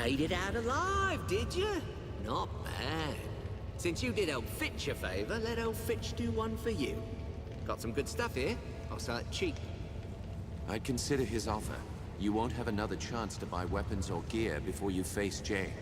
made it out alive, did you? Not bad. Since you did old Fitch a favour, let old Fitch do one for you. Got some good stuff here. I'll sell it cheap. I'd consider his offer. You won't have another chance to buy weapons or gear before you face Jay.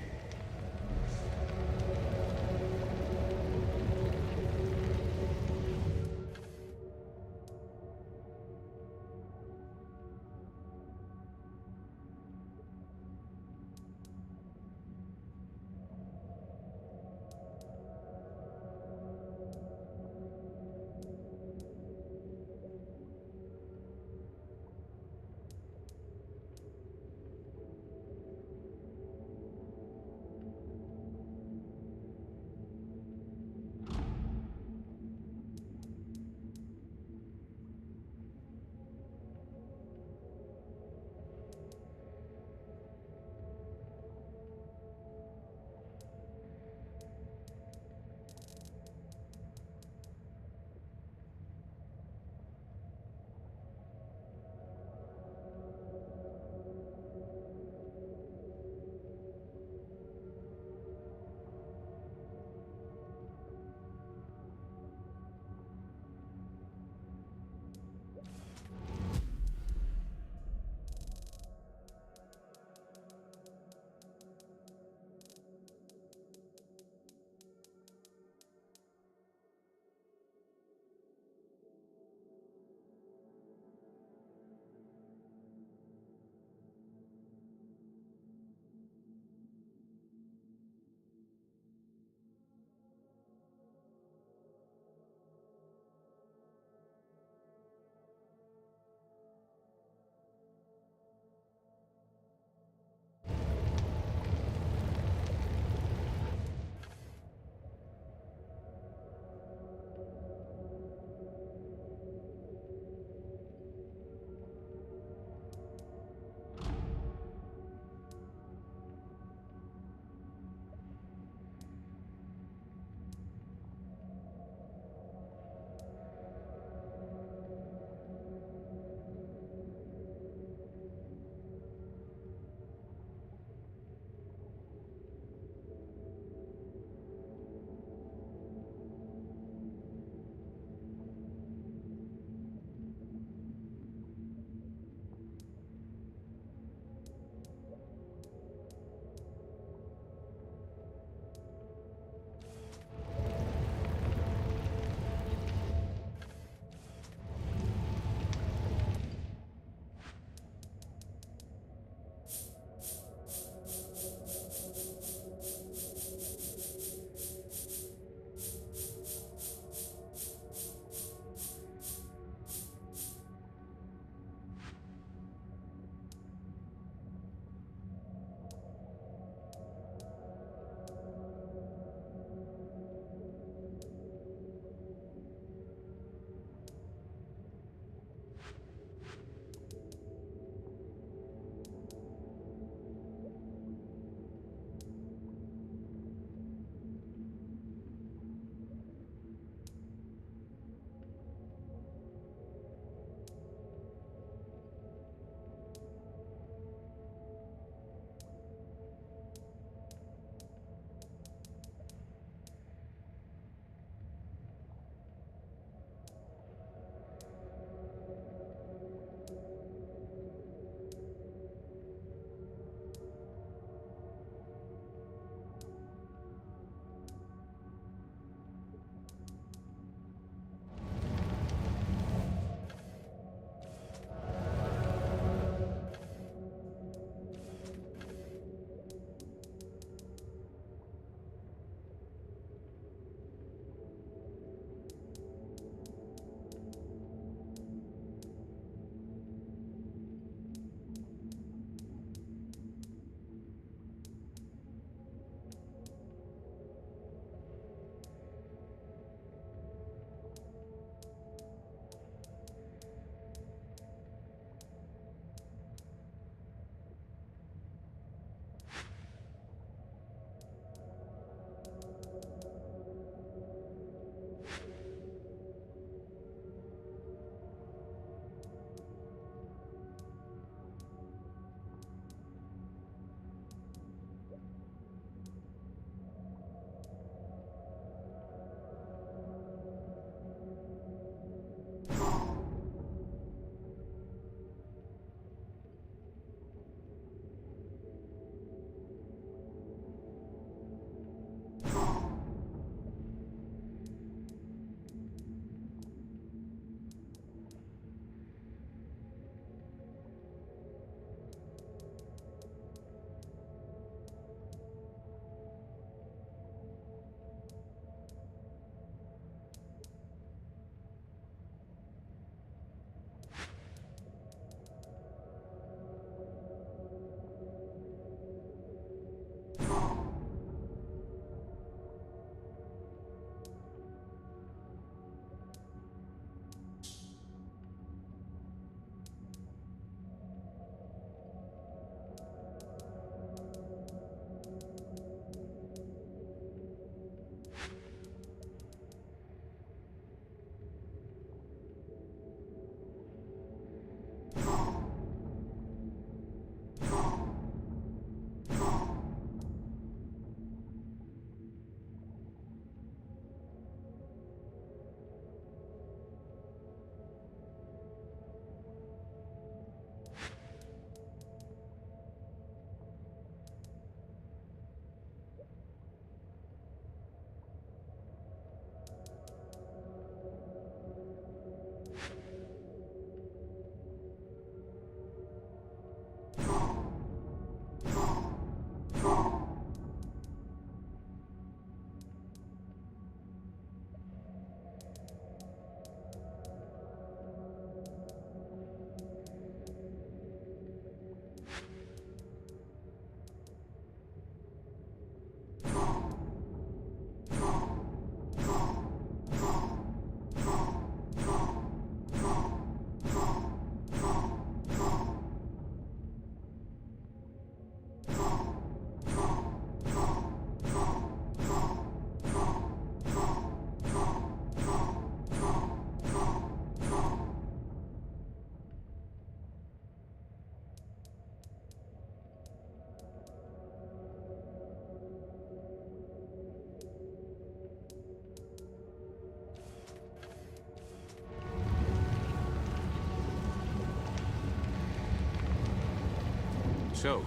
So,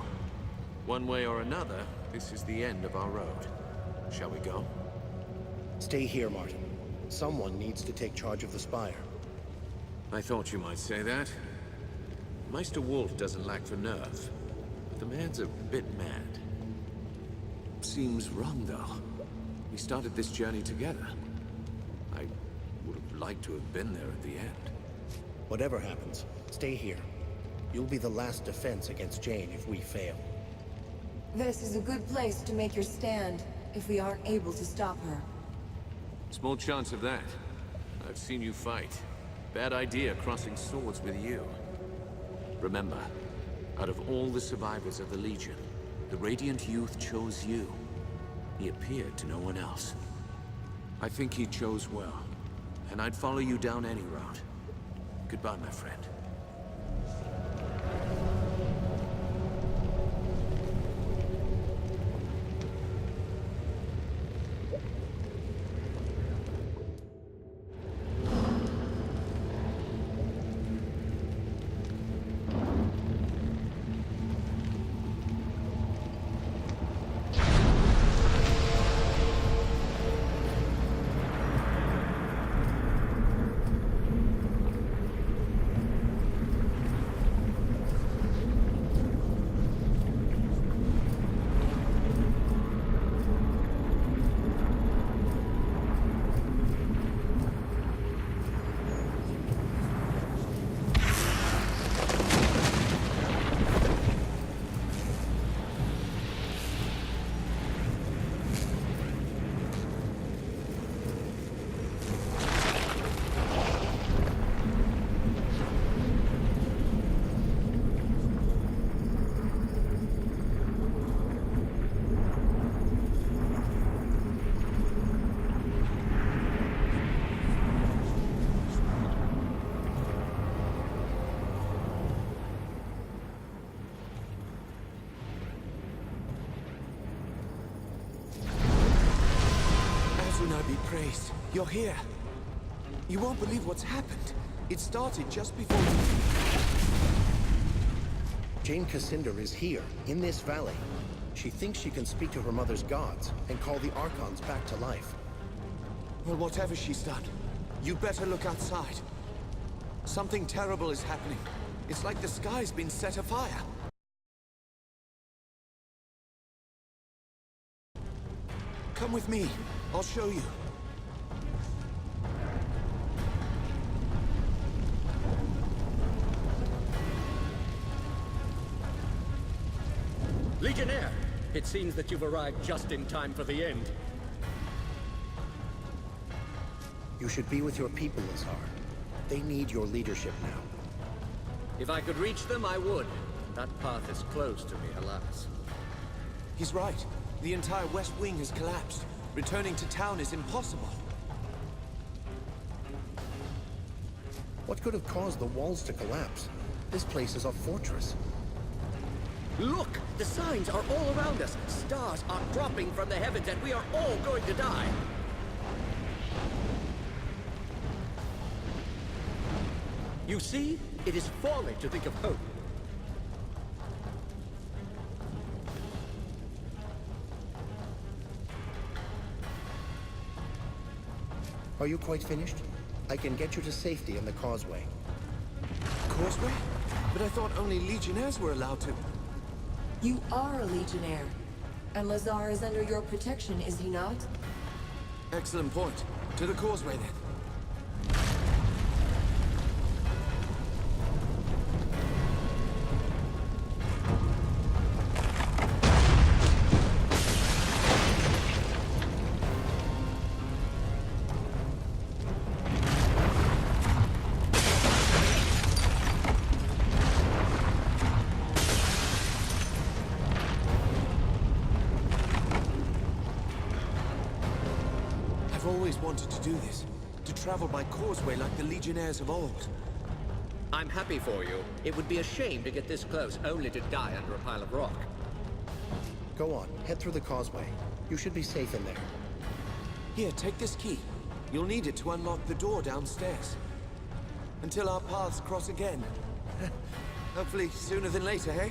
one way or another, this is the end of our road. Shall we go? Stay here, Martin. Someone needs to take charge of the spire. I thought you might say that. Meister Wolf doesn't lack for nerve, but the man's a bit mad. Seems wrong, though. We started this journey together. I would have liked to have been there at the end. Whatever happens, stay here. You'll be the last defense against Jane if we fail. This is a good place to make your stand, if we aren't able to stop her. Small chance of that. I've seen you fight. Bad idea crossing swords with you. Remember, out of all the survivors of the Legion, the Radiant Youth chose you. He appeared to no one else. I think he chose well, and I'd follow you down any route. Goodbye, my friend. Be praised. You're here. You won't believe what's happened. It started just before you... Jane Cascinder is here, in this valley. She thinks she can speak to her mother's gods and call the Archons back to life. Well, whatever she's done, you better look outside. Something terrible is happening. It's like the sky's been set afire. Come with me. I'll show you. Legionnaire! It seems that you've arrived just in time for the end. You should be with your people, Lazar. They need your leadership now. If I could reach them, I would. That path is closed to me, alas. He's right. The entire West Wing has collapsed. Returning to town is impossible. What could have caused the walls to collapse? This place is a fortress. Look! The signs are all around us. Stars are dropping from the heavens and we are all going to die. You see? It is folly to think of hope. Are you quite finished? I can get you to safety in the causeway. Causeway? But I thought only Legionnaires were allowed to... You are a Legionnaire. And Lazar is under your protection, is he not? Excellent point. To the causeway, then. I've always wanted to do this. To travel by causeway like the Legionnaires of old. I'm happy for you. It would be a shame to get this close only to die under a pile of rock. Go on, head through the causeway. You should be safe in there. Here, take this key. You'll need it to unlock the door downstairs. Until our paths cross again. Hopefully sooner than later, eh?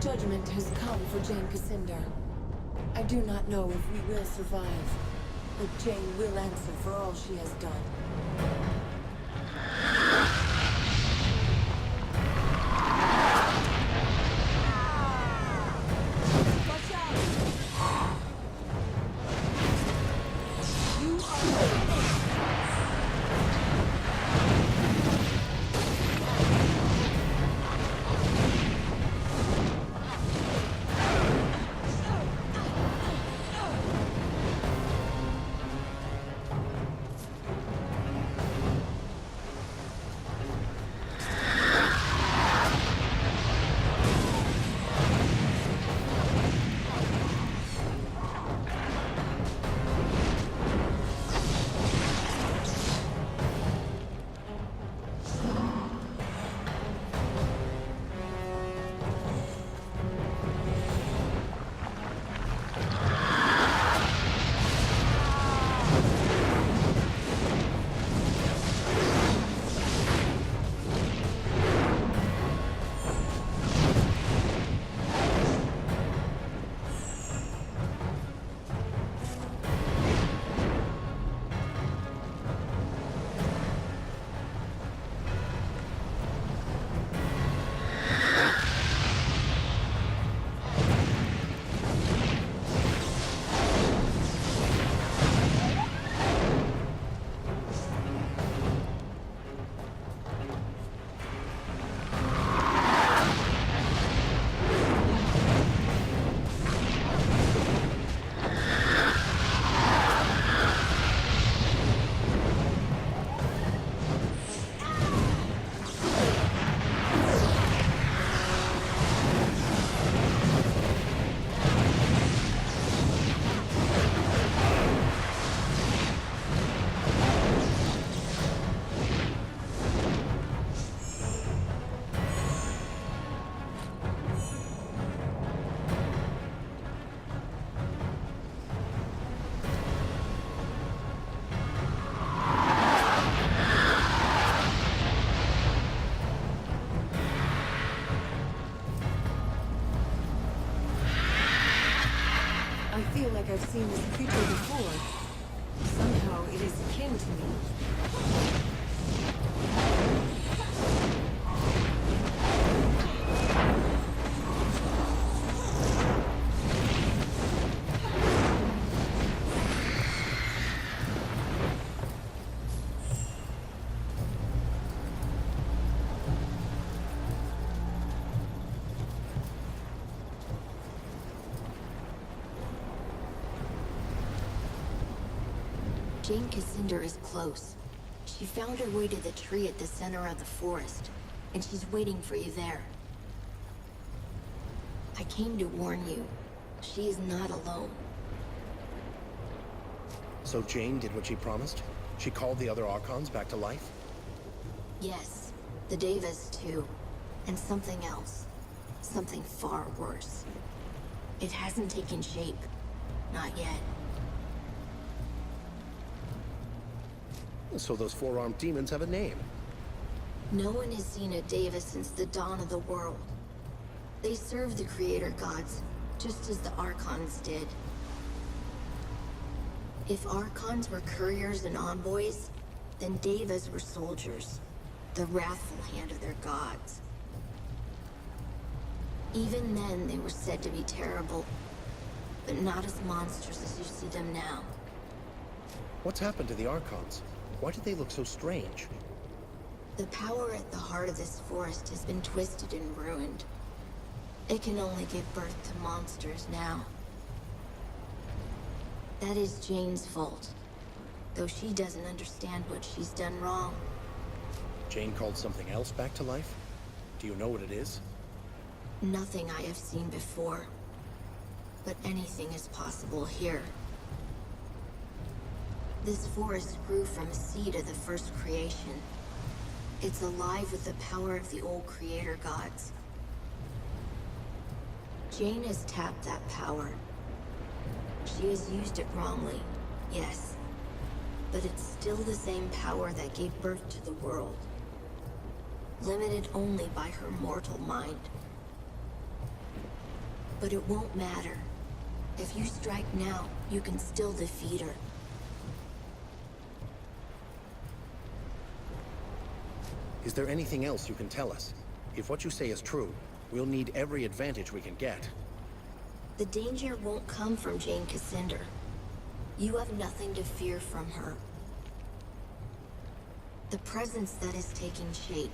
Judgment has come for Jane Cassander. I do not know if we will survive, but Jane will answer for all she has done. I feel like I've seen this creature before. Somehow it is kin to me. Jane Cassander is close. She found her way to the tree at the center of the forest, and she's waiting for you there. I came to warn you. She is not alone. So Jane did what she promised? She called the other Archons back to life? Yes, the Devas too. And something else. Something far worse. It hasn't taken shape. Not yet. So those four-armed demons have a name. No one has seen a Deva since the dawn of the world. They serve the creator gods, just as the Archons did. If Archons were couriers and envoys, then Devas were soldiers, the wrathful hand of their gods. Even then, they were said to be terrible, but not as monsters as you see them now. What's happened to the Archons? Why do they look so strange? The power at the heart of this forest has been twisted and ruined. It can only give birth to monsters now. That is Jane's fault, though she doesn't understand what she's done wrong. Jane called something else back to life? Do you know what it is? Nothing I have seen before, but anything is possible here. This forest grew from a seed of the first creation. It's alive with the power of the old creator gods. Jane has tapped that power. She has used it wrongly, yes. But it's still the same power that gave birth to the world. Limited only by her mortal mind. But it won't matter. If you strike now, you can still defeat her. Is there anything else you can tell us? If what you say is true, we'll need every advantage we can get. The danger won't come from Jane Cassandra. You have nothing to fear from her. The presence that is taking shape,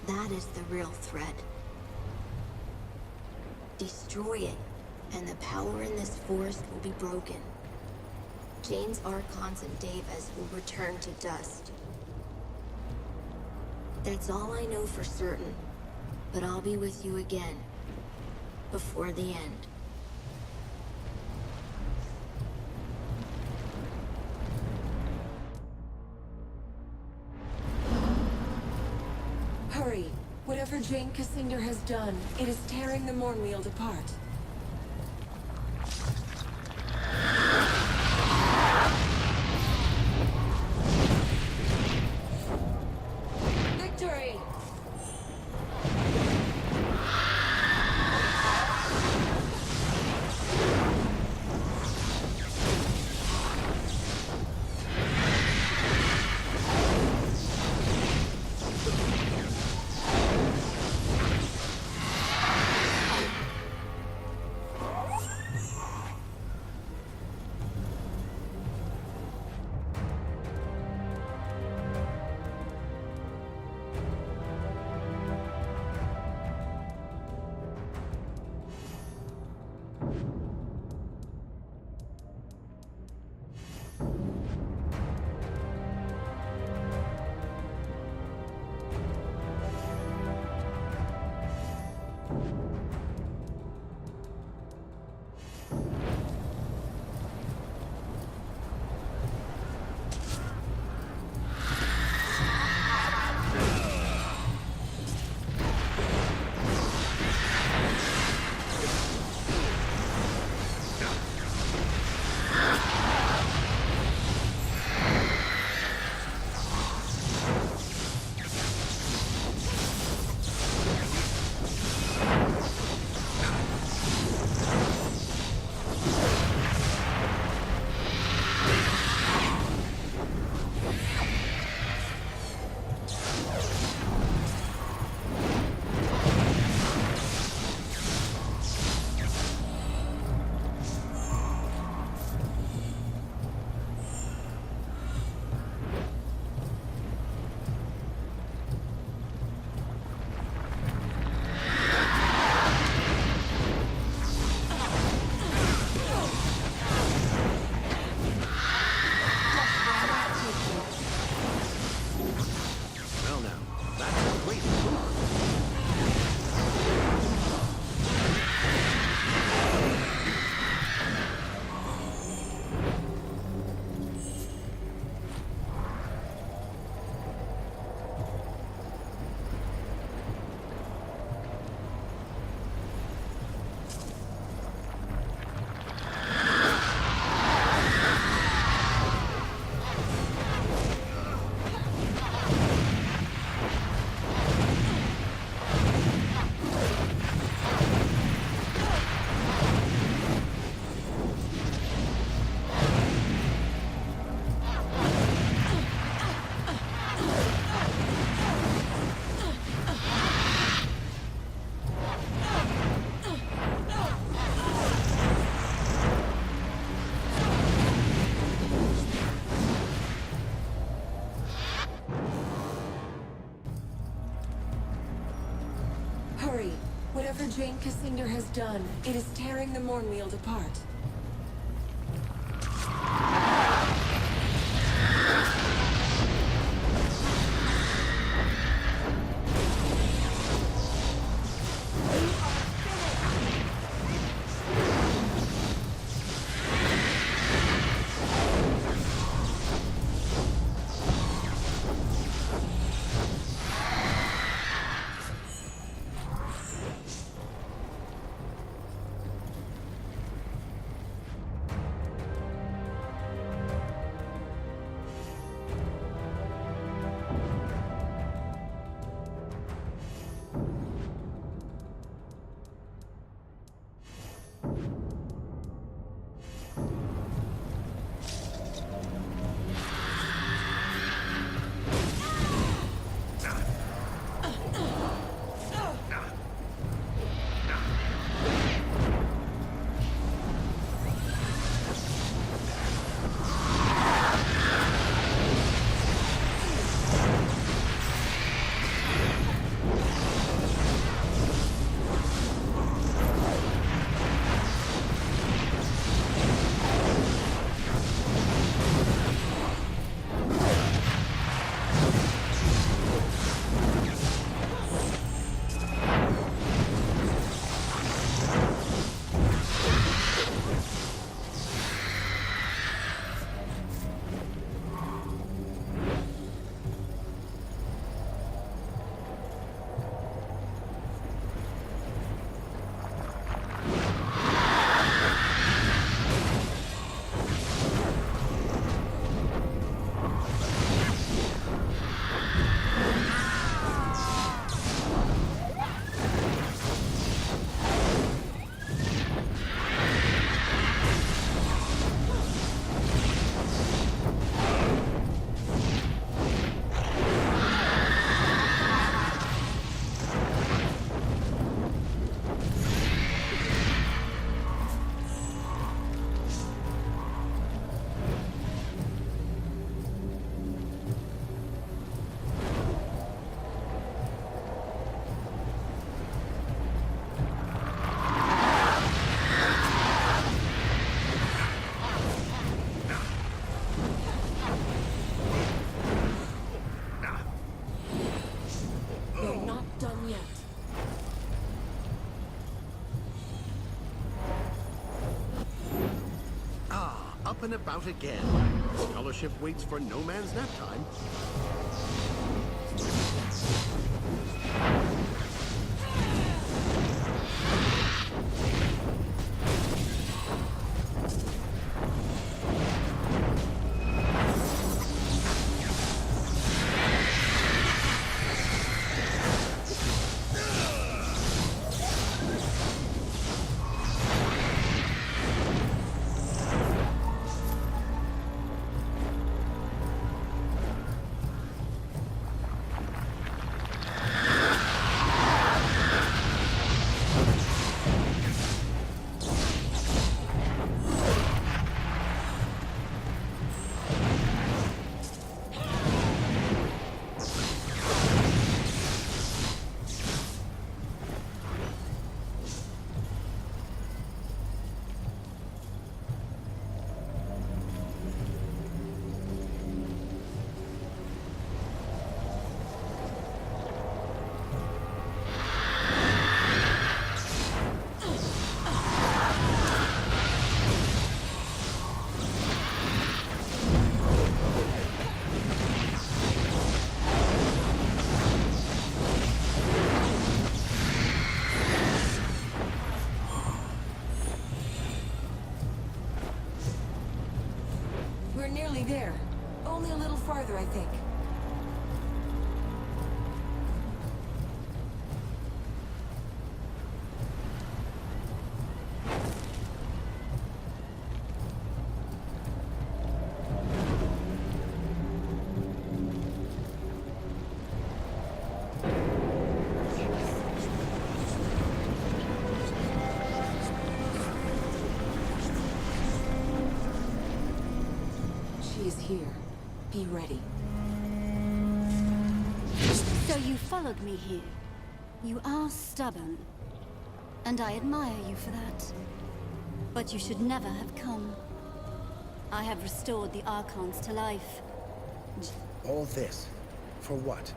that is the real threat. Destroy it, and the power in this forest will be broken. Jane's Archons and Devas will return to dust. That's all I know for certain, but I'll be with you again, before the end. Hurry! Whatever Jane Cassandra has done, it is tearing the Mornweald apart. Victory! Whatever Jane Cassandra has done, it is tearing the Mornweald apart. up and about again. Scholarship waits for no man's nap time. We're nearly there. Only a little farther, I think. She is here. Be ready. So you followed me here. You are stubborn. And I admire you for that. But you should never have come. I have restored the Archons to life. All this, for what?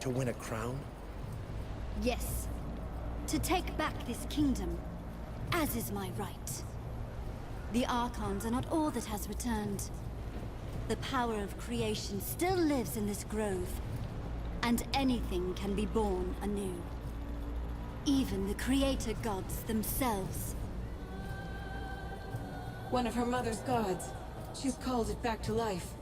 To win a crown? Yes. To take back this kingdom, as is my right. The Archons are not all that has returned. The power of creation still lives in this grove, and anything can be born anew. Even the creator gods themselves. One of her mother's gods. She's called it back to life.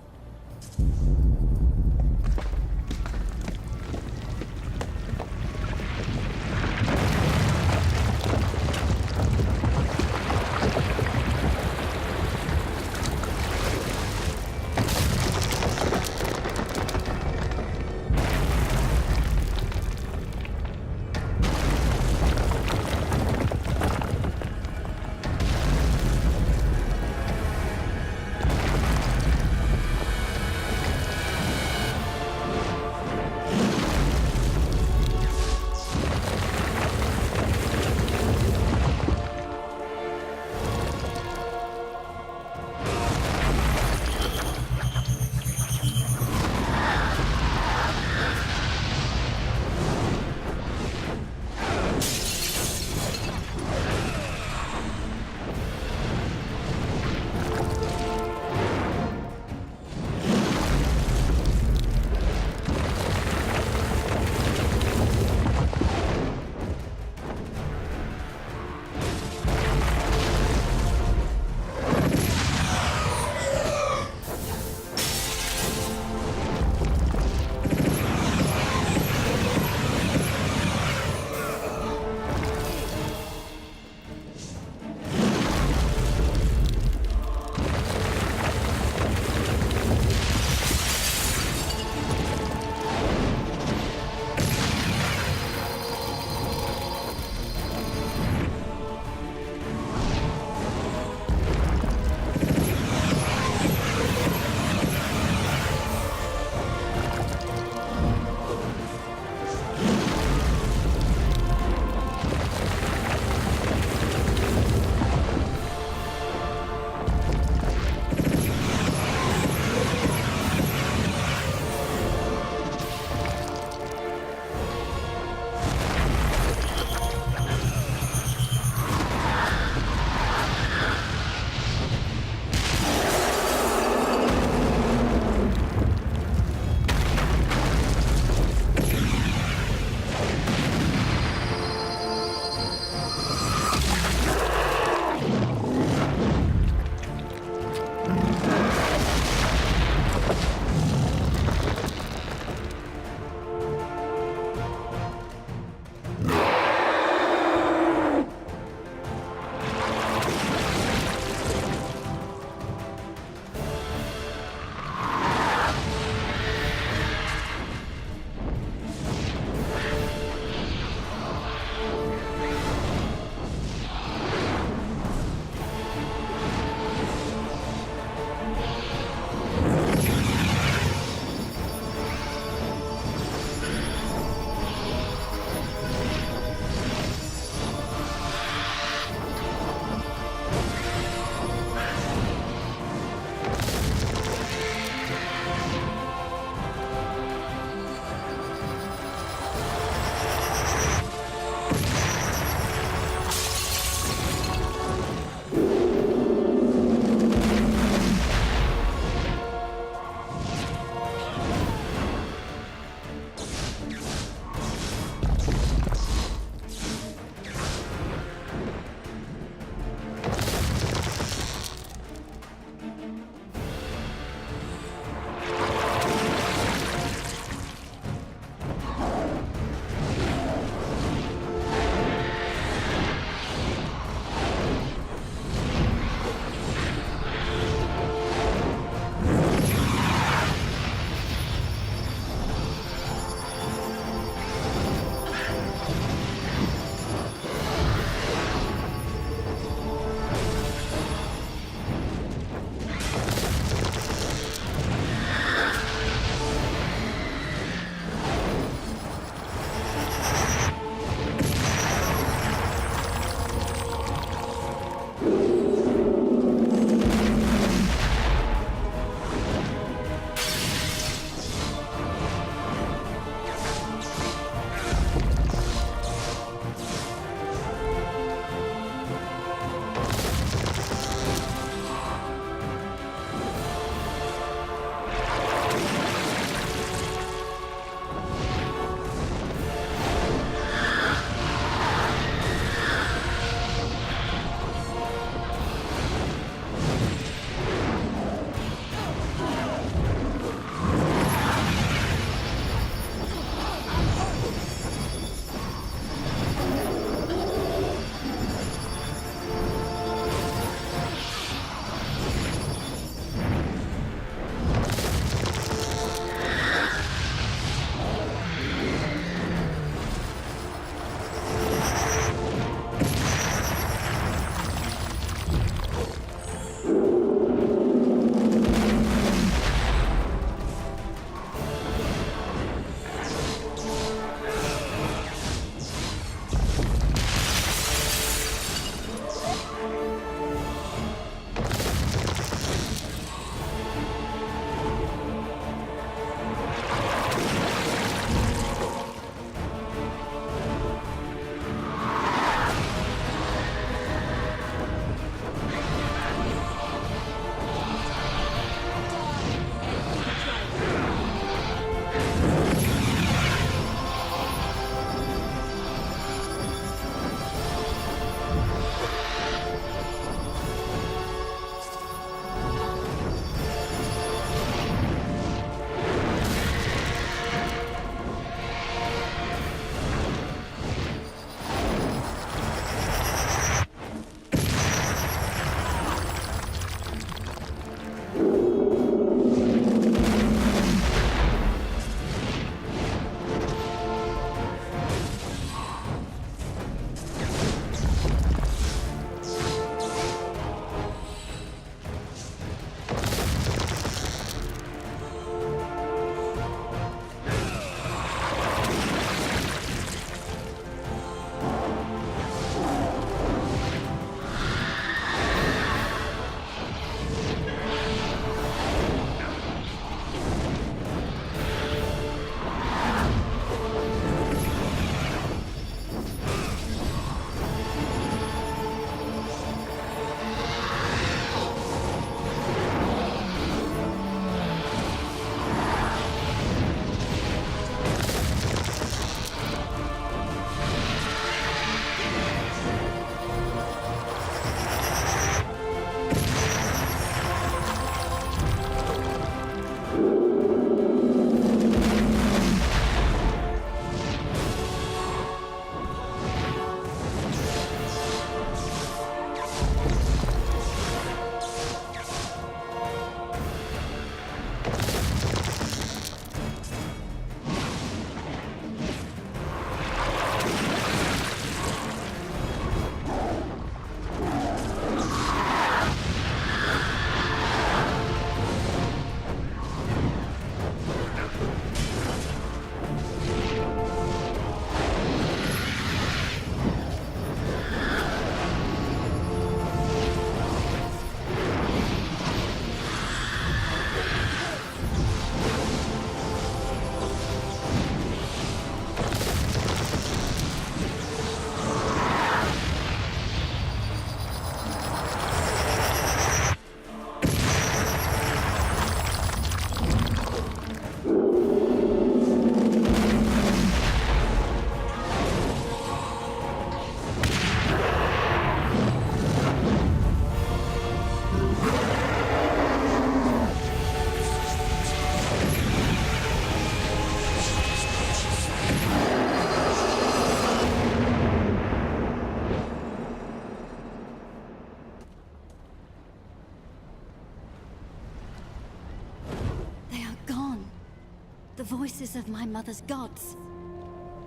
The voices of my mother's gods.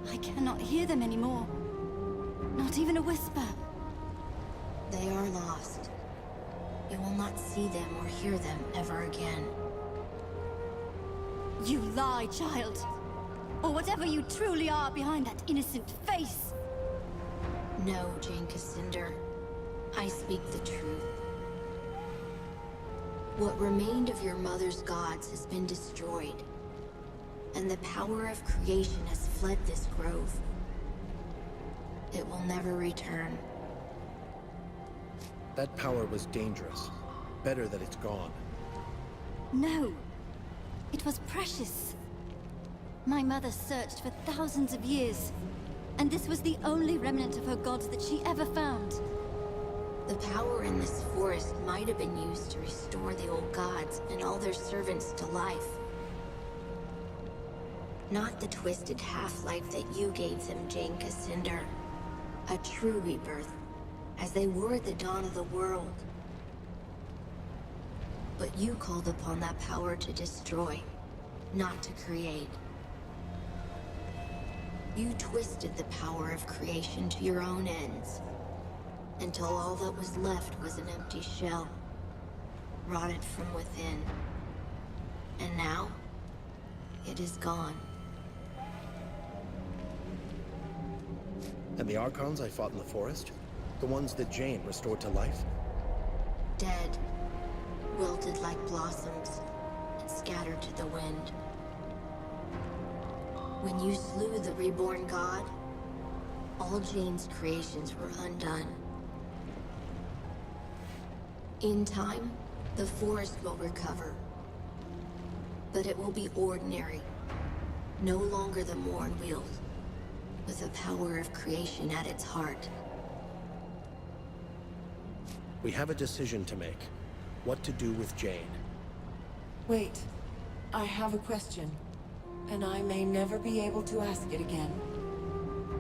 I cannot hear them anymore. Not even a whisper. They are lost. You will not see them or hear them ever again. You lie, child. Or whatever you truly are behind that innocent face. No, Jane Cassinder. I speak the truth. What remained of your mother's gods has been destroyed, and the power of creation has fled this grove. It will never return. That power was dangerous. Better that it's gone. No. It was precious. My mother searched for thousands of years, and this was the only remnant of her gods that she ever found. The power in this forest might have been used to restore the old gods and all their servants to life. Not the twisted half-life that you gave them, Jane Cassinder. A true rebirth, as they were at the dawn of the world. But you called upon that power to destroy, not to create. You twisted the power of creation to your own ends, until all that was left was an empty shell, rotted from within. And now, it is gone. And the Archons I fought in the forest? The ones that Jane restored to life? Dead, wilted like blossoms, and scattered to the wind. When you slew the reborn god, all Jane's creations were undone. In time, the forest will recover. But it will be ordinary, no longer the Morn wield, with the power of creation at its heart. We have a decision to make. What to do with Jane. Wait. I have a question, and I may never be able to ask it again.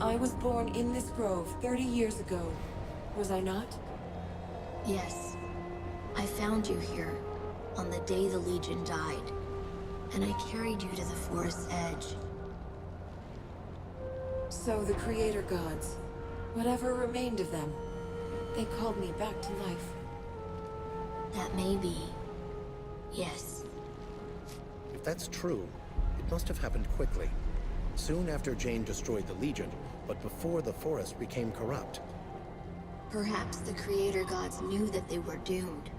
I was born in this grove 30 years ago, was I not? Yes. I found you here, on the day the Legion died, and I carried you to the forest's edge. So the Creator Gods, whatever remained of them, they called me back to life. That may be. Yes. If that's true, it must have happened quickly. Soon after Jane destroyed the Legion, but before the forest became corrupt. Perhaps the Creator Gods knew that they were doomed,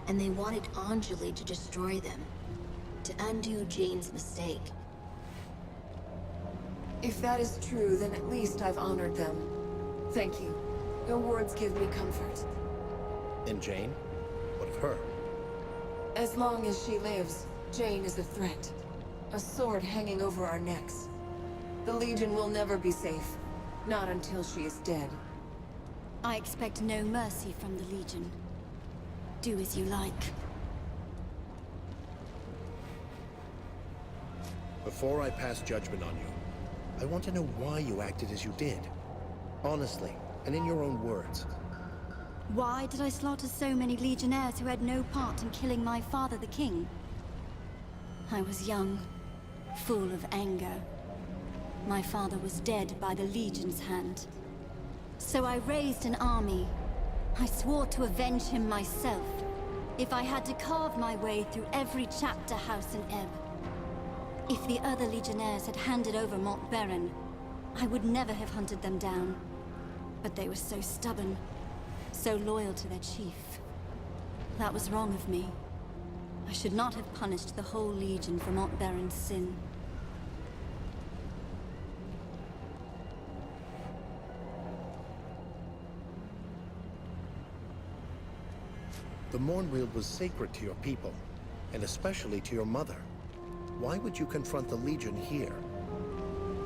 and they wanted Anjali to destroy them, to undo Jane's mistake. If that is true, then at least I've honored them. Thank you. Your words give me comfort. And Jane? What of her? As long as she lives, Jane is a threat. A sword hanging over our necks. The Legion will never be safe. Not until she is dead. I expect no mercy from the Legion. Do as you like. Before I pass judgment on you, I want to know why you acted as you did. Honestly, and in your own words. Why did I slaughter so many Legionnaires who had no part in killing my father, the king? I was young, full of anger. My father was dead by the Legion's hand. So I raised an army. I swore to avenge him myself, if I had to carve my way through every chapter house in Ebb. If the other Legionnaires had handed over Mont Baron, I would never have hunted them down. But they were so stubborn, so loyal to their chief. That was wrong of me. I should not have punished the whole Legion for Mont Baron's sin. The Mornweald was sacred to your people, and especially to your mother. Why would you confront the Legion here?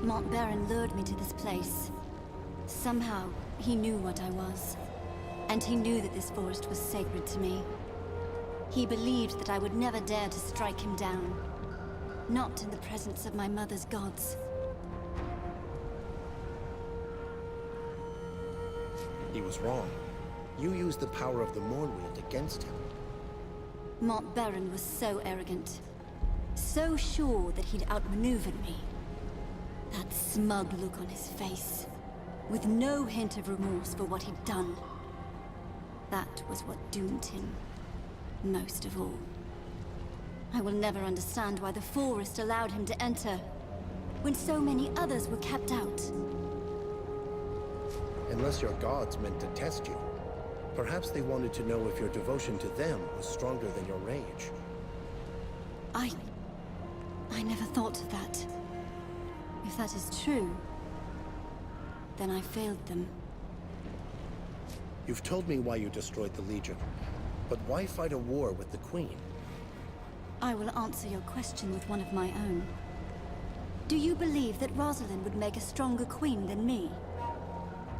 Mont Baron lured me to this place. Somehow, he knew what I was. And he knew that this forest was sacred to me. He believed that I would never dare to strike him down. Not in the presence of my mother's gods. He was wrong. You used the power of the Mornweald against him. Mont Baron was so arrogant. So sure that he'd outmaneuvered me. That smug look on his face, with no hint of remorse for what he'd done. That was what doomed him, most of all. I will never understand why the Forest allowed him to enter, when so many others were kept out. Unless your gods meant to test you. Perhaps they wanted to know if your devotion to them was stronger than your rage. I never thought of that. If that is true, then I failed them. You've told me why you destroyed the Legion, but why fight a war with the Queen? I will answer your question with one of my own. Do you believe that Rosalind would make a stronger queen than me?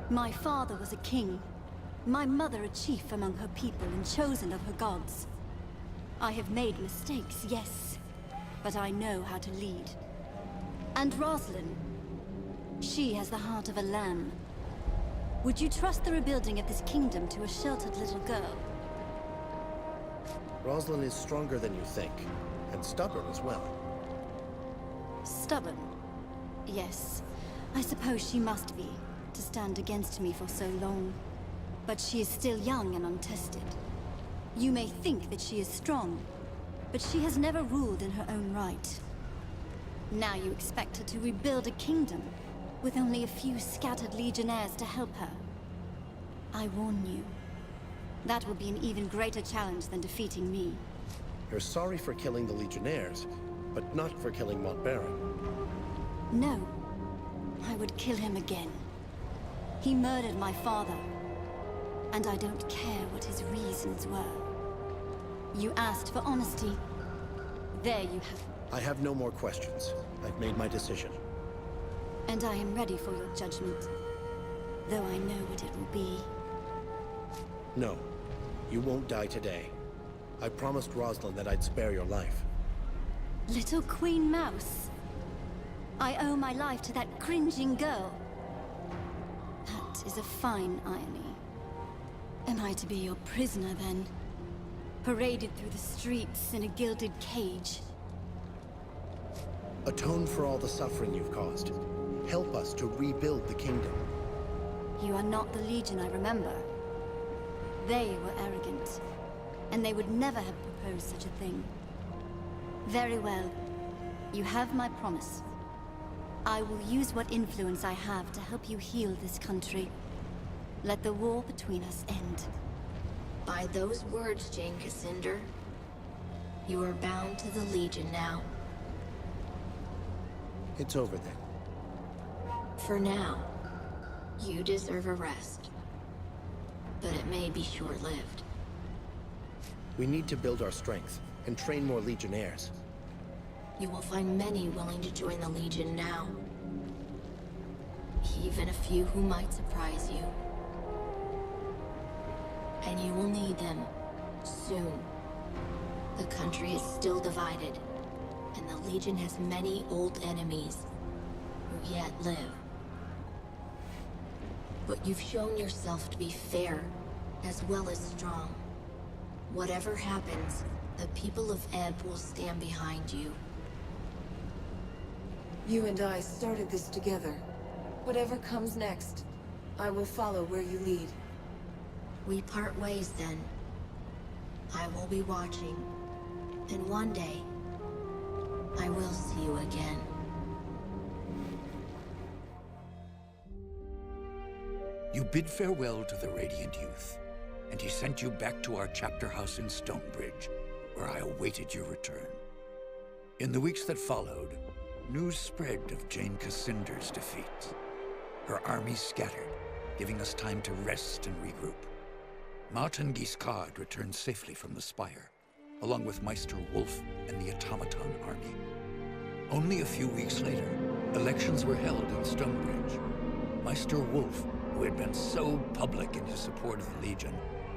My father was a king, my mother a chief among her people and chosen of her gods. I have made mistakes, yes, but I know how to lead. And Rosalind, she has the heart of a lamb. Would you trust the rebuilding of this kingdom to a sheltered little girl? Rosalind is stronger than you think, and stubborn as well. Stubborn? Yes, I suppose she must be, to stand against me for so long. But she is still young and untested. You may think that she is strong, but she has never ruled in her own right. Now you expect her to rebuild a kingdom, with only a few scattered legionnaires to help her. I warn you, that will be an even greater challenge than defeating me. You're sorry for killing the Legionnaires, but not for killing Montbaron. No, I would kill him again. He murdered my father, and I don't care what his reasons were. You asked for honesty. There you have. I have no more questions. I've made my decision. And I am ready for your judgment, though I know what it will be. No, you won't die today. I promised Rosalind that I'd spare your life. Little Queen Mouse. I owe my life to that cringing girl. That is a fine irony. Am I to be your prisoner, then? Paraded through the streets in a gilded cage? Atone for all the suffering you've caused. Help us to rebuild the kingdom. You are not the Legion I remember. They were arrogant, and they would never have proposed such a thing. Very well. You have my promise. I will use what influence I have to help you heal this country. Let the war between us end. By those words, Jane Cassinder, you are bound to the Legion now. It's over then. For now, you deserve a rest. But it may be short-lived. We need to build our strength and train more Legionnaires. You will find many willing to join the Legion now. Even a few who might surprise you. And you will need them soon. The country is still divided, and the Legion has many old enemies who yet live. But you've shown yourself to be fair, as well as strong. Whatever happens, the people of Ebb will stand behind you. You and I started this together. Whatever comes next, I will follow where you lead. We part ways then. I will be watching, and one day, I will see you again. You bid farewell to the Radiant Youth, and he sent you back to our chapter house in Stonebridge, where I awaited your return. In the weeks that followed, news spread of Jane Cassinder's defeat. Her army scattered, giving us time to rest and regroup. Martin Guiscard returned safely from the Spire, along with Meister Wolf and the Automaton army. Only a few weeks later, elections were held in Stonebridge. Meister Wolf, who had been so public in his support of the Legion,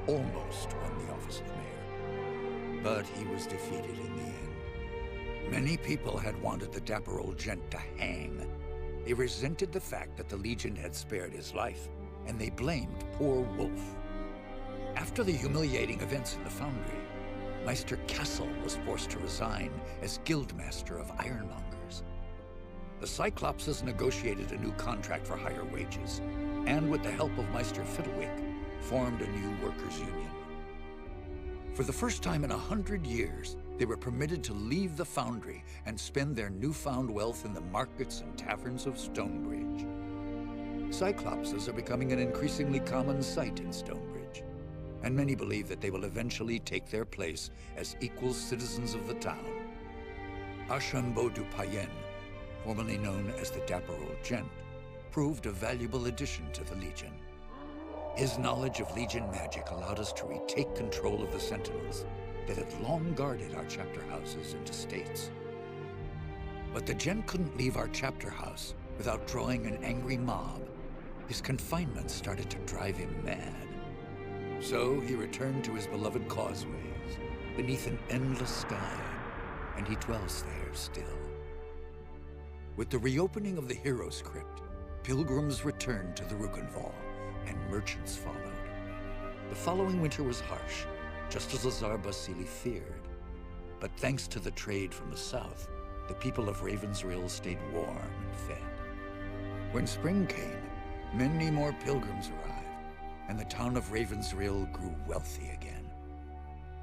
almost won the office of mayor. But he was defeated in the end. Many people had wanted the dapper old gent to hang. They resented the fact that the Legion had spared his life, and they blamed poor Wolf. After the humiliating events in the Foundry, Meister Castle was forced to resign as Guildmaster of Ironmongers. The Cyclopses negotiated a new contract for higher wages, and with the help of Meister Fiddlewick, formed a new workers' union. For the first time in 100 years, they were permitted to leave the foundry and spend their newfound wealth in the markets and taverns of Stonebridge. Cyclopses are becoming an increasingly common sight in Stonebridge, and many believe that they will eventually take their place as equal citizens of the town. Archambault du Payen, formerly known as the Dapper Old Gent, proved a valuable addition to the Legion. His knowledge of Legion magic allowed us to retake control of the Sentinels that had long guarded our chapter houses and estates. But the Gent couldn't leave our chapter house without drawing an angry mob. His confinement started to drive him mad. So he returned to his beloved causeways, beneath an endless sky, and he dwells there still. With the reopening of the Heroes Crypt, pilgrims returned to the Rukenval, and merchants followed. The following winter was harsh, just as Lazar Basili feared. But thanks to the trade from the south, the people of Ravensrill stayed warm and fed. When spring came, many more pilgrims arrived, and the town of Ravensrill grew wealthy again.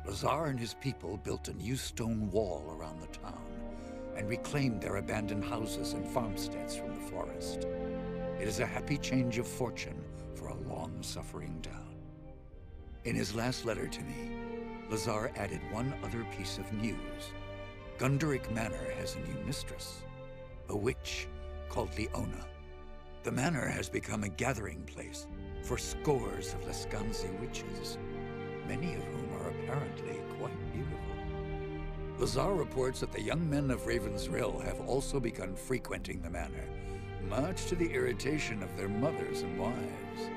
Lazar and his people built a new stone wall around the town, and reclaimed their abandoned houses and farmsteads from the forest. It is a happy change of fortune for a long-suffering town. In his last letter to me, Lazar added one other piece of news. Gunderic Manor has a new mistress, a witch called Leona. The manor has become a gathering place for scores of Lescanzi witches, many of whom are apparently quite beautiful. Lazar reports that the young men of Ravensrill have also begun frequenting the manor, much to the irritation of their mothers and wives.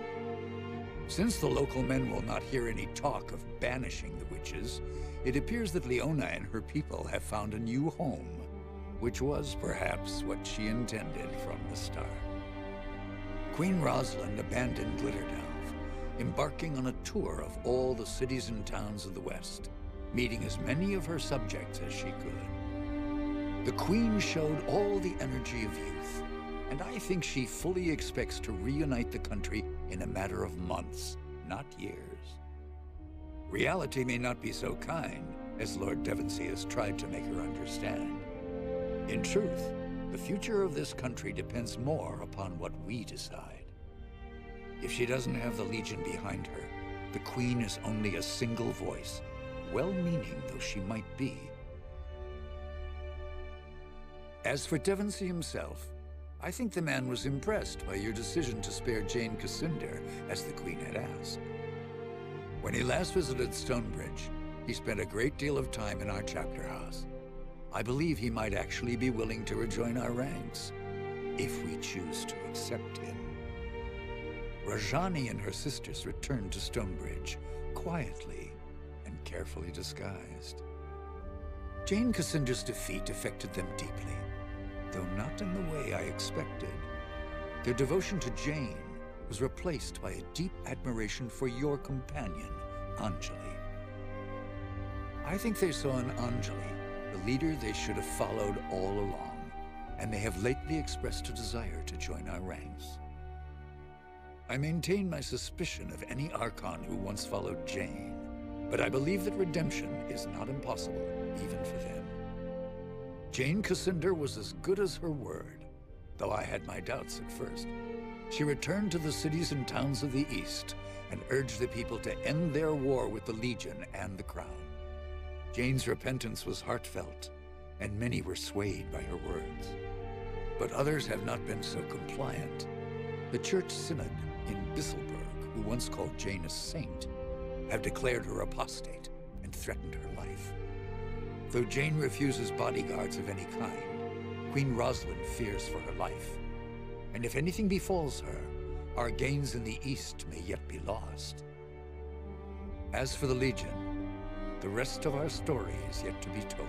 Since the local men will not hear any talk of banishing the witches, it appears that Leona and her people have found a new home, which was perhaps what she intended from the start. Queen Rosalind abandoned Glitterdalf, embarking on a tour of all the cities and towns of the West, meeting as many of her subjects as she could. The Queen showed all the energy of youth, and I think she fully expects to reunite the country in a matter of months, not years. Reality may not be so kind, as Lord Devonsey has tried to make her understand. In truth, the future of this country depends more upon what we decide. If she doesn't have the Legion behind her, the Queen is only a single voice, well-meaning though she might be. As for Devonsey himself, I think the man was impressed by your decision to spare Jane Cassinder, as the Queen had asked. When he last visited Stonebridge, he spent a great deal of time in our chapter house. I believe he might actually be willing to rejoin our ranks, if we choose to accept him. Rajani and her sisters returned to Stonebridge, quietly and carefully disguised. Jane Cassinder's defeat affected them deeply, though not in the way I expected. Their devotion to Jane was replaced by a deep admiration for your companion, Anjali. I think they saw in Anjali the leader they should have followed all along, and they have lately expressed a desire to join our ranks. I maintain my suspicion of any Archon who once followed Jane, but I believe that redemption is not impossible, even for them. Jane Cassinder was as good as her word, though I had my doubts at first. She returned to the cities and towns of the East and urged the people to end their war with the Legion and the Crown. Jane's repentance was heartfelt, and many were swayed by her words. But others have not been so compliant. The Church Synod in Bisselberg, who once called Jane a saint, have declared her apostate and threatened her life. Though Jane refuses bodyguards of any kind, Queen Rosalind fears for her life. And if anything befalls her, our gains in the East may yet be lost. As for the Legion, the rest of our story is yet to be told.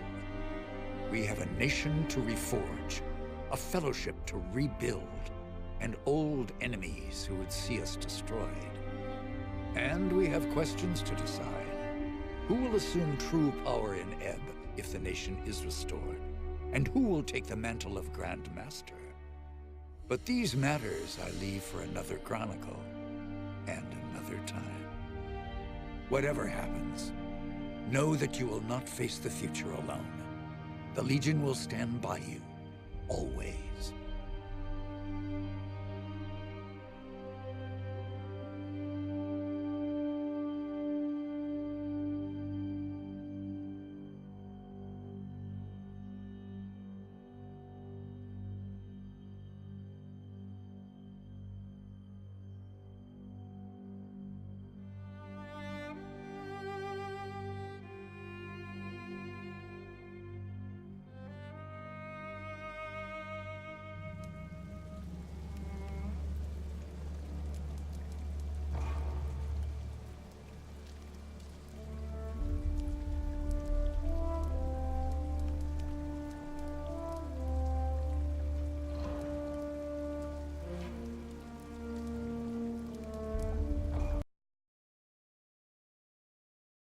We have a nation to reforge, a fellowship to rebuild, and old enemies who would see us destroyed. And we have questions to decide. Who will assume true power in Ebb if the nation is restored? And who will take the mantle of Grand Master? But these matters I leave for another chronicle and another time. Whatever happens, know that you will not face the future alone. The Legion will stand by you, always.